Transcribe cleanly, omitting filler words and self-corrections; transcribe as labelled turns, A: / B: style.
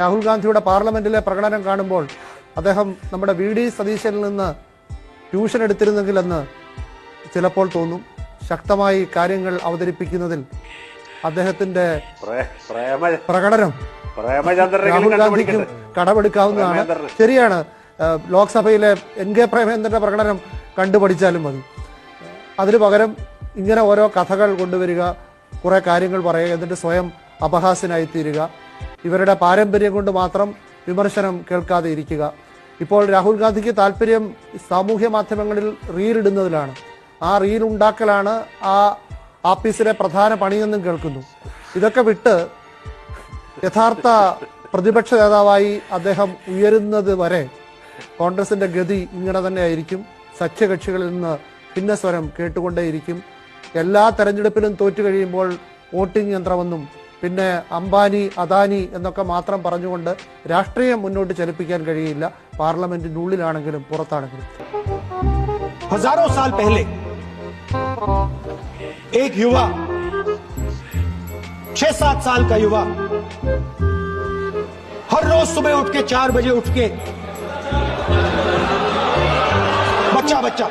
A: രാഹുൽ ഗാന്ധിയുടെ പാർലമെന്റിലെ പ്രകടനം കാണുമ്പോൾ അദ്ദേഹം നമ്മുടെ വി ഡി സതീശനിൽ നിന്ന് ട്യൂഷൻ എടുത്തിരുന്നെങ്കിലെന്ന് ചിലപ്പോൾ തോന്നും. ശക്തമായി കാര്യങ്ങൾ അവതരിപ്പിക്കുന്നതിൽ അദ്ദേഹത്തിന്റെ പ്രകടനം രാഹുൽ ഗാന്ധിക്കും കടമെടുക്കാവുന്നതാണ്. ശരിയാണ്, ലോക്സഭയിലെ എൻ കെ പ്രേമേന്ദ്രന്റെ പ്രകടനം കണ്ടുപഠിച്ചാലും മതി. അതിനു പകരം ഇങ്ങനെ ഓരോ കഥകൾ കൊണ്ടുവരിക, കുറെ കാര്യങ്ങൾ പറയുക, എന്നിട്ട് സ്വയം അപഹാസ്യനായി തീരുക, ഇവരുടെ പാരമ്പര്യം കൊണ്ട് മാത്രം വിമർശനം കേൾക്കാതെ ഇരിക്കുക. ഇപ്പോൾ രാഹുൽ ഗാന്ധിക്ക് താല്പര്യം സാമൂഹ്യ മാധ്യമങ്ങളിൽ റീൽ ഇടുന്നതിലാണ്. ആ റീൽ ഉണ്ടാക്കലാണ് ആ ആഫീസിലെ പ്രധാന പണിയെന്നും കേൾക്കുന്നു. ഇതൊക്കെ വിട്ട് യഥാർത്ഥ പ്രതിപക്ഷ നേതാവായി അദ്ദേഹം ഉയരുന്നത് വരെ കോൺഗ്രസിന്റെ ഗതി ഇങ്ങനെ തന്നെ ആയിരിക്കും. സഖ്യകക്ഷികളിൽ നിന്ന് ഭിന്നസ്വരം കേട്ടുകൊണ്ടേയിരിക്കും. എല്ലാ തെരഞ്ഞെടുപ്പിലും തോറ്റു കഴിയുമ്പോൾ വോട്ടിംഗ് യന്ത്രമെന്നും പിന്നെ അംബാനി അദാനി എന്നൊക്കെ മാത്രം പറഞ്ഞുകൊണ്ട് രാഷ്ട്രീയം മുന്നോട്ട് ചലിപ്പിക്കാൻ കഴിയില്ല, പാർലമെന്റിനുള്ളിലാണെങ്കിലും പുറത്താണെങ്കിലും.
B: हजारों साल पहले एक युवा 6-7 साल का युवा हर रोज सुबह उठ के 4 बजे उठ के बच्चा